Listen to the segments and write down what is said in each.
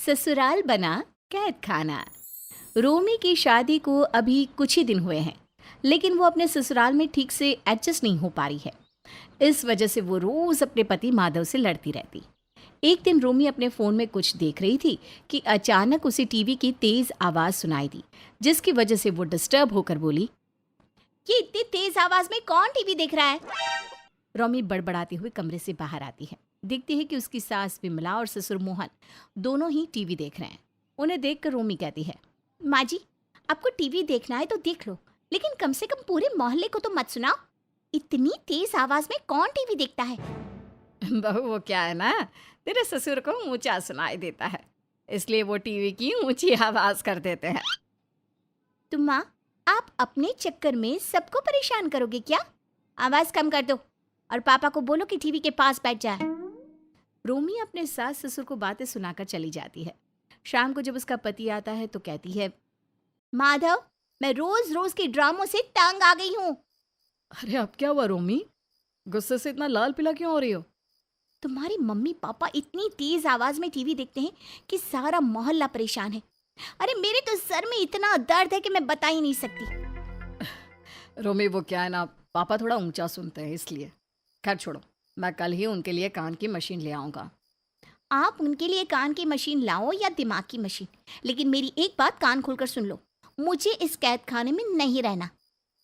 ससुराल बना कैद खाना। रोमी की शादी को अभी कुछ ही दिन हुए हैं, लेकिन वो अपने ससुराल में ठीक से एडजस्ट नहीं हो पा रही है। इस वजह से वो रोज अपने पति माधव से लड़ती रहती। एक दिन रोमी अपने फोन में कुछ देख रही थी कि अचानक उसे टीवी की तेज आवाज सुनाई दी, जिसकी वजह से वो डिस्टर्ब होकर बोली, ये इतनी तेज आवाज में कौन टीवी देख रहा है? रोमी बड़बड़ाते हुए कमरे से बाहर आती है। देखती है कि उसकी सास विमला और ससुर मोहन दोनों ही टीवी देख रहे हैं। उन्हें देखकर रोमी कहती है, माँ जी, आपको टीवी देखना है तो देख लो, लेकिन कम से कम पूरे मोहल्ले को तो मत सुनाओ। इतनी तेज आवाज में कौन टीवी देखता है? बहू, वो क्या है ना, तेरे ससुर को ऊंचा सुनाई देता है, इसलिए वो टीवी की ऊंची आवाज कर देते हैं। तुम माँ, आप अपने चक्कर में सबको परेशान करोगे क्या? आवाज कम कर दो और पापा को बोलो कि टीवी के पास बैठ जाए। रोमी अपने सास ससुर को बातें सुनाकर चली जाती है। शाम को जब उसका पति आता है तो कहती है, माधव, मैं रोज रोज के ड्रामों से तंग आ गई हूँ। अरे अब क्या हुआ रोमी? गुस्से से इतना लाल पीला क्यों हो रही हो? तुम्हारी मम्मी पापा इतनी तेज आवाज में टीवी देखते हैं कि सारा मोहल्ला परेशान है। अरे मेरे तो सर में इतना दर्द है कि मैं बता ही नहीं सकती। रोमी, वो क्या है ना, पापा थोड़ा ऊंचा सुनते हैं इसलिए। खैर छोड़ो, मैं कल ही उनके लिए कान की मशीन ले आऊँगा। आप उनके लिए कान की मशीन लाओ या दिमाग की मशीन, लेकिन मेरी एक बात कान खोलकर सुन लो, मुझे इस कैद खाने में नहीं रहना।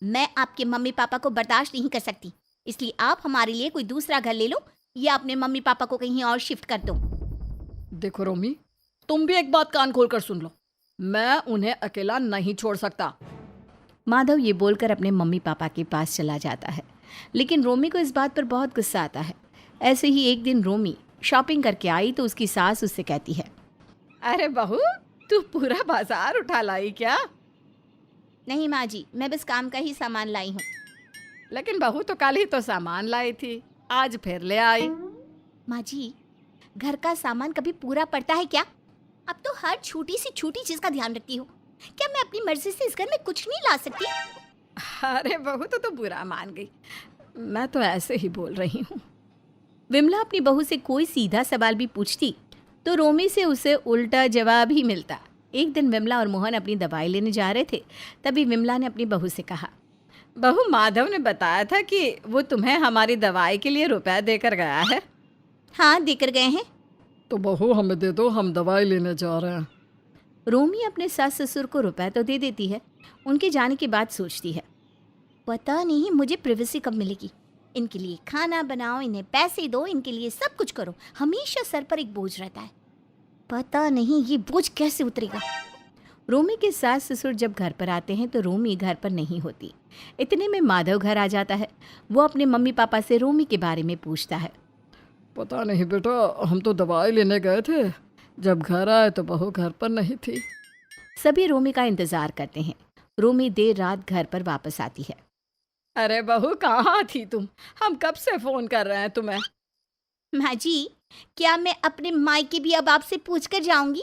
मैं आपके मम्मी पापा को बर्दाश्त नहीं कर सकती, इसलिए आप हमारे लिए कोई दूसरा घर ले लो या अपने मम्मी पापा को कहीं और शिफ्ट कर दो। देखो रोमी, तुम भी एक बात कान खोल कर सुन लो, मैं उन्हें अकेला नहीं छोड़ सकता। माधव ये बोलकर अपने मम्मी पापा के पास चला जाता है, लेकिन रोमी को इस बात पर बहुत गुस्सा आता है। ऐसे ही एक दिन रोमी शॉपिंग करके आई तो उसकी सास उससे कहती है, अरे बहू, तू पूरा बाजार उठा लाई क्या? नहीं माँ जी, मैं बस काम का ही सामान लाई हूँ। लेकिन बहू तो कल ही तो सामान लाई थी, आज फिर ले आई। माँ जी, घर का सामान कभी पूरा पड़ता है क्या? अब तो हर छोटी सी छोटी चीज का ध्यान रखती हो। क्या मैं अपनी मर्जी से इस घर में कुछ नहीं ला सकती? अरे बहू, तो बुरा मान गई, मैं तो ऐसे ही बोल रही हूँ। विमला अपनी बहू से कोई सीधा सवाल भी पूछती तो रोमी से उसे उल्टा जवाब ही मिलता। एक दिन विमला और मोहन अपनी दवाई लेने जा रहे थे, तभी विमला ने अपनी बहू से कहा, बहू, माधव ने बताया था कि वो तुम्हें हमारी दवाई के लिए रुपए देकर गया है। हाँ, देकर गए हैं। तो बहू हमें दे दो, हम दवाई लेने जा रहे हैं। रोमी अपने सास ससुर को रुपए तो दे देती है, उनके जाने के बाद सोचती है, पता नहीं मुझे प्रिवेसी कब मिलेगी। इनके लिए खाना बनाओ, इन्हें पैसे दो, इनके लिए सब कुछ करो, हमेशा सर पर एक बोझ रहता है। पता नहीं ये बोझ कैसे उतरेगा। रोमी के सास ससुर जब घर पर आते हैं तो रोमी घर पर नहीं होती। इतने में माधव घर आ जाता है। वो अपने मम्मी पापा से रोमी के बारे में पूछता है। पता नहीं बेटा, हम तो दवाई लेने गए थे, जब घर आए तो बहू घर पर नहीं थी। सभी रोमी का इंतजार करते हैं। रोमी देर रात घर पर वापस आती है। अरे बहू, कहाँ थी तुम? हम कब से फोन कर रहे हैं तुम्हें। माँ जी, क्या मैं अपने मायके भी अब आपसे पूछ कर जाऊंगी?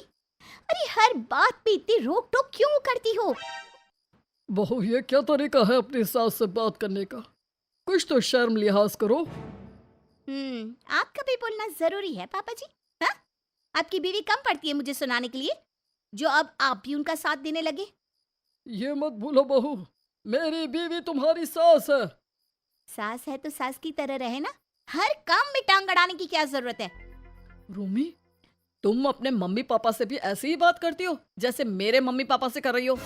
अरे हर बात पे इतनी रोक टोक क्यों करती हो? बहू, ये क्या तरीका है अपनी सास से बात करने का? कुछ तो शर्म लिहाज करो। आपका भी बोलना जरूरी है पापा जी? हाँ, आपकी बीवी कम पड़ती है मुझे सुनाने के लिए, जो अब आप भी उनका साथ देने लगे। ये मत भूलो बहू, मेरी बीवी तुम्हारी सास है। सास है तो सास की तरह रहे ना, हर काम में टांग अड़ाने की क्या जरूरत है? रूमी, तुम अपने मम्मी पापा से भी ऐसे ही बात करती हो जैसे मेरे मम्मी पापा से कर रही हो?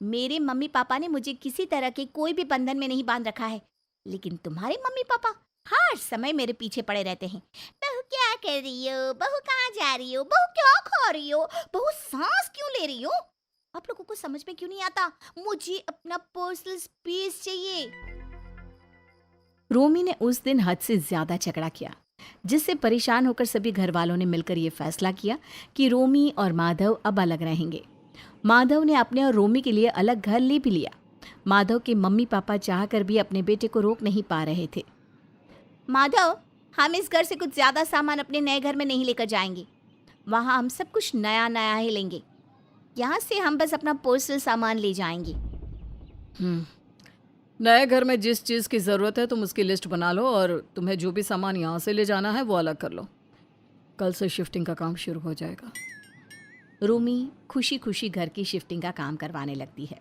मेरे मम्मी पापा ने मुझे किसी तरह के कोई भी बंधन में नहीं बांध रखा है, लेकिन तुम्हारे मम्मी पापा हर समय मेरे पीछे पड़े रहते हैं। बहू क्या कर रही हो? बहू कहाँ जा रही हो? बहू क्या खा रही हो? बहू सांस क्यों ले रही हो? आप लोगों को समझ में क्यों नहीं आता? मुझे अपना पर्सनल स्पेस चाहिए। रोमी ने उस दिन हद से ज्यादा झगड़ा किया, जिससे परेशान होकर सभी घर वालों ने मिलकर ये फैसला किया कि रोमी और माधव अब अलग रहेंगे। माधव ने अपने और रोमी के लिए अलग घर ले भी लिया। माधव के मम्मी पापा चाहकर भी अपने बेटे को रोक नहीं पा रहे थे। माधव, हम इस घर से कुछ ज्यादा सामान अपने नए घर में नहीं लेकर जाएंगे। वहाँ हम सब कुछ नया नया ही लेंगे। यहाँ से हम बस अपना पर्सनल सामान ले जाएंगे। नए घर में जिस चीज़ की ज़रूरत है तुम उसकी लिस्ट बना लो, और तुम्हें जो भी सामान यहाँ से ले जाना है वो अलग कर लो। कल से शिफ्टिंग का काम शुरू हो जाएगा। रोमी खुशी खुशी घर की शिफ्टिंग का काम करवाने लगती है,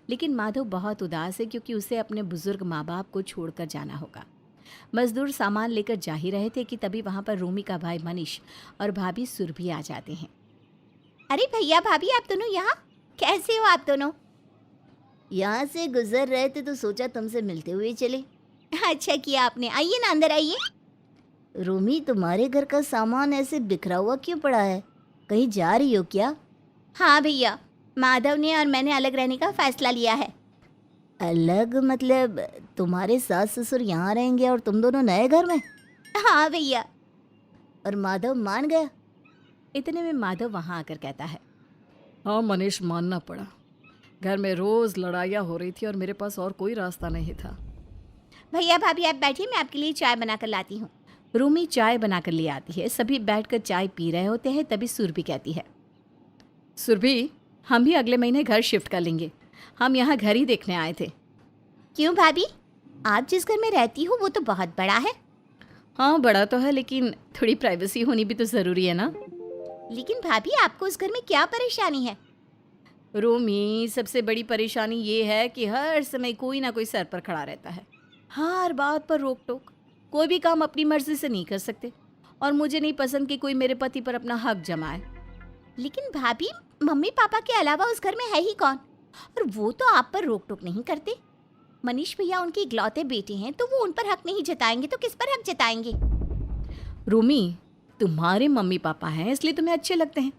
लेकिन माधव बहुत उदास है क्योंकि उसे अपने बुजुर्ग माँ बाप को छोड़कर जाना होगा। मजदूर सामान लेकर जा ही रहे थे कि तभी वहाँ पर रोमी का भाई मनीष और भाभी सुरभि आ जाते हैं। अरे भैया भाभी, आप दोनों यहाँ कैसे हो? आप दोनों यहाँ से गुजर रहे थे तो सोचा तुमसे मिलते हुए चले। अच्छा किया आपने, आइए ना, अंदर आइए। रोमी, तुम्हारे घर का सामान ऐसे बिखरा हुआ क्यों पड़ा है? कहीं जा रही हो क्या? हाँ भैया, माधव ने और मैंने अलग रहने का फैसला लिया है। अलग मतलब तुम्हारे सास ससुर यहाँ रहेंगे और तुम दोनों नए घर में? हाँ भैया। और माधव मान गया? इतने में माधव वहाँ आकर कहता है, हाँ मनीष, मानना पड़ा। घर में रोज लड़ाइयाँ हो रही थी और मेरे पास और कोई रास्ता नहीं था। भैया भाभी आप बैठिए, मैं आपके लिए चाय बनाकर लाती हूँ। रूमी चाय बनाकर ले आती है। सभी बैठकर चाय पी रहे होते हैं, तभी सुरभि कहती है, सुरभि, हम भी अगले महीने घर शिफ्ट कर लेंगे। हम यहाँ घर ही देखने आए थे। क्यों भाभी, आप जिस घर में रहती हो वो तो बहुत बड़ा है। हाँ बड़ा तो है, लेकिन थोड़ी प्राइवेसी होनी भी तो ज़रूरी है ना। लेकिन भाभी, आपको उस घर में क्या परेशानी है? रोमी, सबसे बड़ी परेशानी ये है कि हर समय कोई ना कोई सर पर खड़ा रहता है, हर बात पर रोक टोक। कोई भी काम अपनी मर्जी से नहीं कर सकते, और मुझे नहीं पसंद कि कोई मेरे पति पर अपना हक जमाए। लेकिन भाभी, मम्मी पापा के अलावा उस घर में है ही कौन? और वो तो आप पर रोक टोक नहीं करते। मनीष भैया उनके इकलौते बेटे हैं, तो वो उन पर हक नहीं जताएंगे तो किस पर हक जताएंगे? रोमी, तुम्हारे मम्मी पापा हैं इसलिए तुम्हें अच्छे लगते हैं।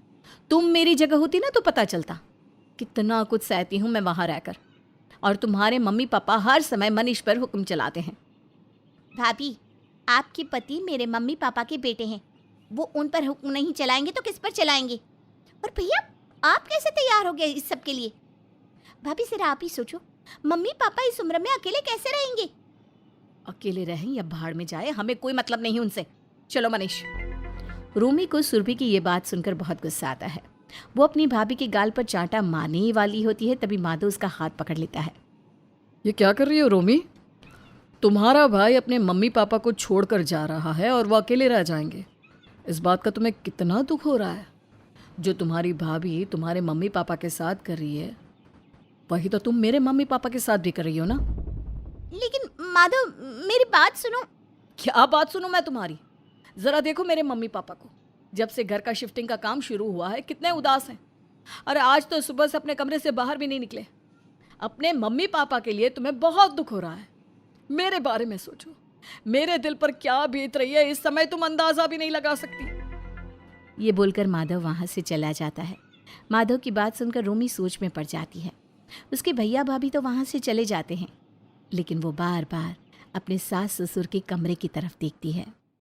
तुम मेरी जगह होती ना तो पता चलता कितना कुछ सहती हूँ मैं वहाँ रहकर। और तुम्हारे मम्मी पापा हर समय मनीष पर हुक्म चलाते हैं। भाभी, आपके पति मेरे मम्मी पापा के बेटे हैं, वो उन पर हुक्म नहीं चलाएंगे तो किस पर चलाएंगे? और भैया, आप कैसे तैयार हो गए इस सब के लिए? भाभी जरा आप ही सोचो, मम्मी पापा इस उम्र में अकेले कैसे रहेंगे? अकेले रहें या भाड़ में जाए, हमें कोई मतलब नहीं उनसे। चलो मनीष। रूमी को सुरभि की ये बात सुनकर बहुत गुस्सा आता है। वो अपनी भाभी के गाल पर चांटा मारने ही वाली होती है, तभी माधव उसका हाथ पकड़ लेता है। ये क्या कर रही हो रोमी? तुम्हारा भाई अपने मम्मी पापा को छोड़कर जा रहा है और वो अकेले रह जाएंगे। इस बात का तुम्हें कितना दुख हो रहा है? जो तुम्हारी भाभी तुम्हारे मम्मी पापा के साथ कर रही है, वही तो तुम मेरे मम्मी पापा के साथ भी कर रही हो ना। लेकिन माधव, मेरी बात सुनो। क्या बात सुनो मैं तुम्हारी? जरा देखो मेरे मम्मी पापा को, जब से घर का शिफ्टिंग का काम शुरू हुआ है कितने उदास हैं। अरे आज तो सुबह से अपने कमरे से बाहर भी नहीं निकले। अपने मम्मी पापा के लिए तुम्हें बहुत दुख हो रहा है। मेरे बारे में सोचो, मेरे दिल पर क्या बीत रही है इस समय तुम अंदाजा भी नहीं लगा सकती। ये बोलकर माधव वहां से चला जाता है। माधव की बात सुनकर रोमी सोच में पड़ जाती है। उसके भैया भाभी तो वहां से चले जाते हैं, लेकिन वो बार बार अपने सास ससुर के कमरे की तरफ देखती है।